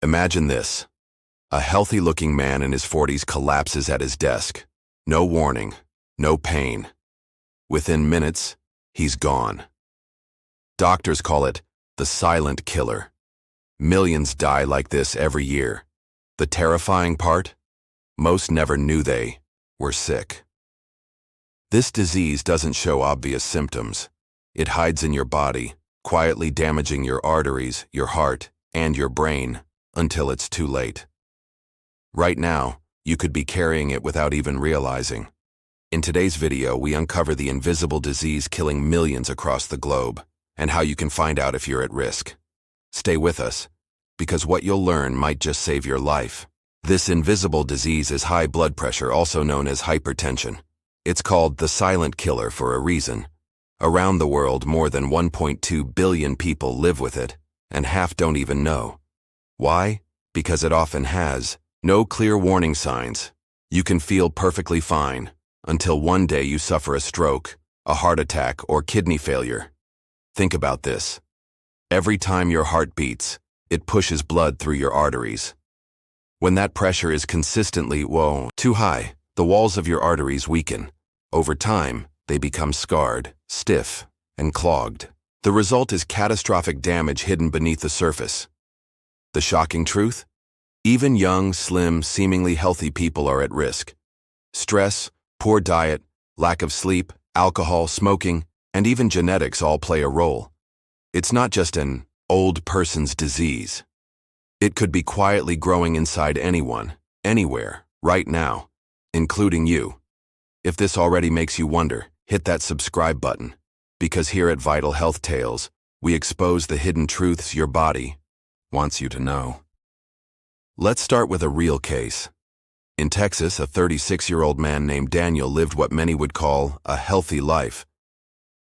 Imagine this. A healthy-looking man in his 40s collapses at his desk. No warning, no pain. Within minutes, he's gone. Doctors call it the silent killer. Millions die like this every year. The terrifying part? Most never knew they were sick. This disease doesn't show obvious symptoms. It hides in your body, quietly damaging your arteries, your heart, and your brain until it's too late. Right now, you could be carrying it without even realizing. In today's video, we uncover the invisible disease killing millions across the globe and how you can find out if you're at risk. Stay with us, because what you'll learn might just save your life. This invisible disease is high blood pressure, also known as hypertension. It's called the silent killer for a reason. Around the world, more than 1.2 billion people live with it, and half don't even know. Why? Because it often has no clear warning signs. You can feel perfectly fine until one day you suffer a stroke, a heart attack, or kidney failure. Think about this. Every time your heart beats, it pushes blood through your arteries. When that pressure is consistently, too high, the walls of your arteries weaken. Over time, they become scarred, stiff, and clogged. The result is catastrophic damage hidden beneath the surface. The shocking truth? Even young, slim, seemingly healthy people are at risk. Stress, poor diet, lack of sleep, alcohol, smoking, and even genetics all play a role. It's not just an old person's disease. It could be quietly growing inside anyone, anywhere, right now, including you. If this already makes you wonder, hit that subscribe button, because here at Vital Health Tales, we expose the hidden truths your body wants you to know. Let's start with a real case. In Texas, a 36-year-old man named Daniel lived what many would call a healthy life.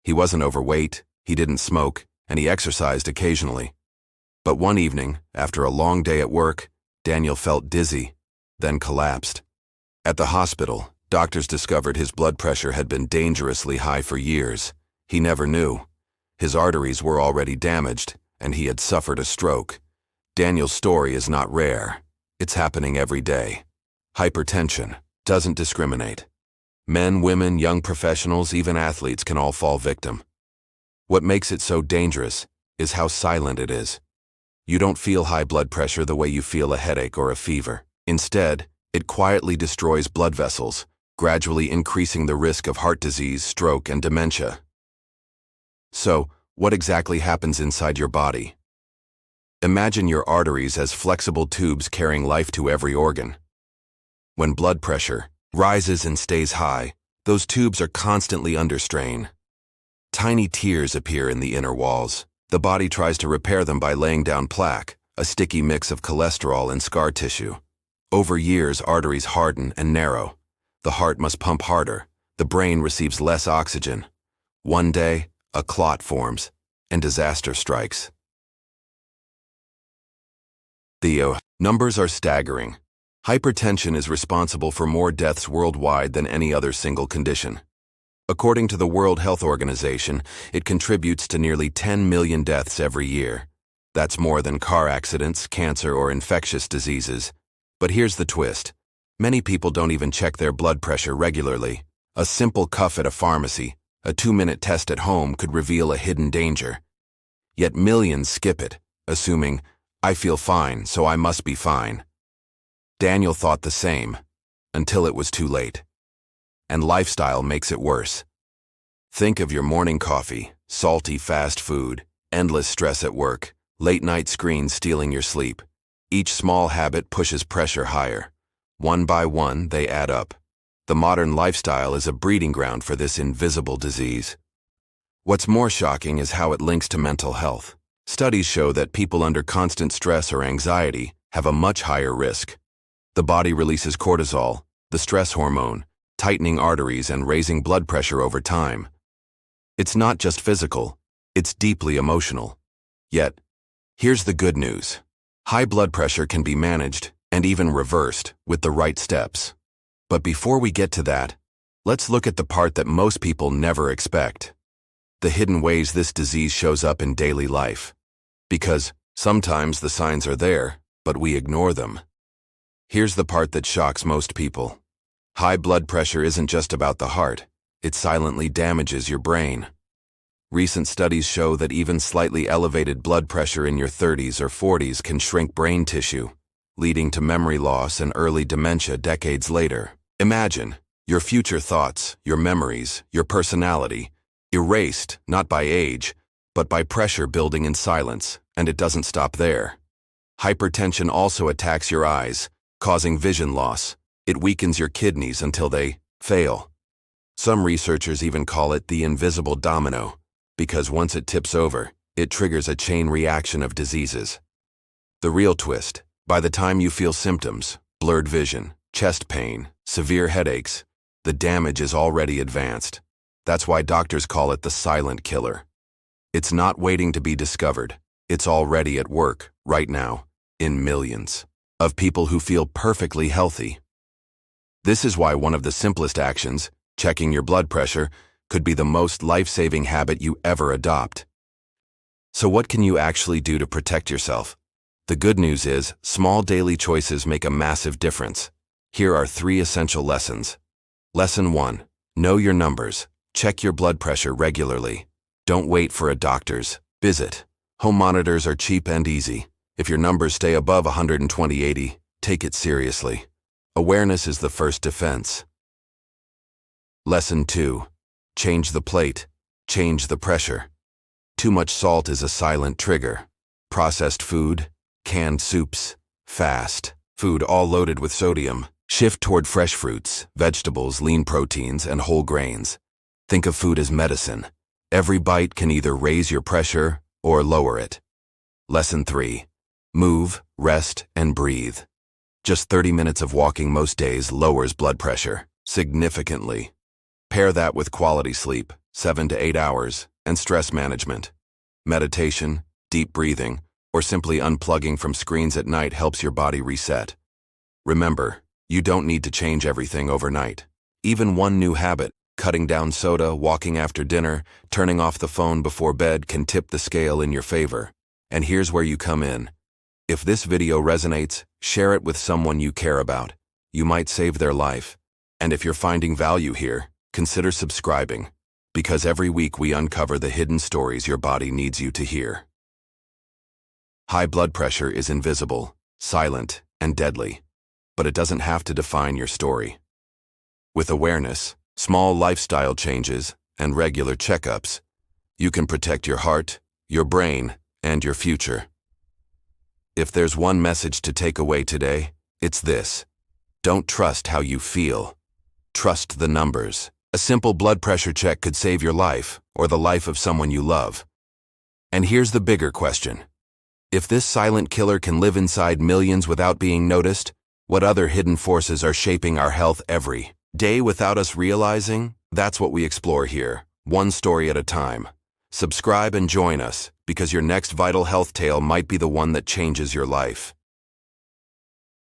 He wasn't overweight, he didn't smoke, and he exercised occasionally. But one evening, after a long day at work, Daniel felt dizzy, then collapsed. At the hospital, doctors discovered his blood pressure had been dangerously high for years. He never knew. His arteries were already damaged, and he had suffered a stroke. Daniel's story is not rare. It's happening every day. Hypertension doesn't discriminate. Men, women, young professionals, even athletes can all fall victim. What makes it so dangerous is how silent it is. You don't feel high blood pressure the way you feel a headache or a fever. Instead, it quietly destroys blood vessels, gradually increasing the risk of heart disease, stroke, and dementia. So, what exactly happens inside your body? Imagine your arteries as flexible tubes carrying life to every organ. When blood pressure rises and stays high, those tubes are constantly under strain. Tiny tears appear in the inner walls. The body tries to repair them by laying down plaque, a sticky mix of cholesterol and scar tissue. Over years, arteries harden and narrow. The heart must pump harder. The brain receives less oxygen. One day, a clot forms, and disaster strikes. The numbers are staggering. Hypertension is responsible for more deaths worldwide than any other single condition. According to the World Health Organization, it contributes to nearly 10 million deaths every year. That's more than car accidents, cancer, or infectious diseases. But here's the twist. Many people don't even check their blood pressure regularly. A simple cuff at a pharmacy, a 2-minute test at home could reveal a hidden danger. Yet millions skip it, assuming, I feel fine, so I must be fine. Daniel thought the same, until it was too late. And lifestyle makes it worse. Think of your morning coffee, salty fast food, endless stress at work, late-night screens stealing your sleep. Each small habit pushes pressure higher. One by one, they add up. The modern lifestyle is a breeding ground for this invisible disease. What's more shocking is how it links to mental health. Studies show that people under constant stress or anxiety have a much higher risk. The body releases cortisol, the stress hormone, tightening arteries and raising blood pressure over time. It's not just physical, it's deeply emotional. Yet, here's the good news. High blood pressure can be managed and even reversed with the right steps. But before we get to that, let's look at the part that most people never expect. The hidden ways this disease shows up in daily life. Because sometimes the signs are there, but we ignore them. Here's the part that shocks most people. High blood pressure isn't just about the heart. It silently damages your brain. Recent studies show that even slightly elevated blood pressure in your 30s or 40s can shrink brain tissue, leading to memory loss and early dementia decades later. Imagine your future thoughts, your memories, your personality, erased not by age, but by pressure building in silence, and it doesn't stop there. Hypertension also attacks your eyes, causing vision loss. It weakens your kidneys until they fail. Some researchers even call it the invisible domino, because once it tips over, it triggers a chain reaction of diseases. The real twist: by the time you feel symptoms, blurred vision, chest pain, severe headaches, the damage is already advanced. That's why doctors call it the silent killer. It's not waiting to be discovered. It's already at work, right now, in millions of people who feel perfectly healthy. This is why one of the simplest actions, checking your blood pressure, could be the most life-saving habit you ever adopt. So what can you actually do to protect yourself? The good news is, small daily choices make a massive difference. Here are 3 essential lessons. Lesson 1. Know your numbers. Check your blood pressure regularly. Don't wait for a doctor's visit. Home monitors are cheap and easy. If your numbers stay above 120/80, take it seriously. Awareness is the first defense. Lesson 2. Change the plate. Change the pressure. Too much salt is a silent trigger. Processed food, canned soups, fast food all loaded with sodium. Shift toward fresh fruits, vegetables, lean proteins, and whole grains. Think of food as medicine. Every bite can either raise your pressure or lower it. Lesson 3. Move, rest, and breathe. Just 30 minutes of walking most days lowers blood pressure significantly. Pair that with quality sleep, 7 to 8 hours, and stress management. Meditation, deep breathing, or simply unplugging from screens at night helps your body reset. Remember, you don't need to change everything overnight. Even one new habit, cutting down soda, walking after dinner, turning off the phone before bed, can tip the scale in your favor. And here's where you come in. If this video resonates, share it with someone you care about. You might save their life. And if you're finding value here, consider subscribing, because every week we uncover the hidden stories your body needs you to hear. High blood pressure is invisible, silent, and deadly, but it doesn't have to define your story. With awareness, small lifestyle changes, and regular checkups, you can protect your heart, your brain, and your future. If there's one message to take away today, it's this: don't trust how you feel. Trust the numbers. A simple blood pressure check could save your life, or the life of someone you love. And here's the bigger question. If this silent killer can live inside millions without being noticed, what other hidden forces are shaping our health every day without us realizing? That's what we explore here, one story at a time. Subscribe and join us, because your next vital health tale might be the one that changes your life.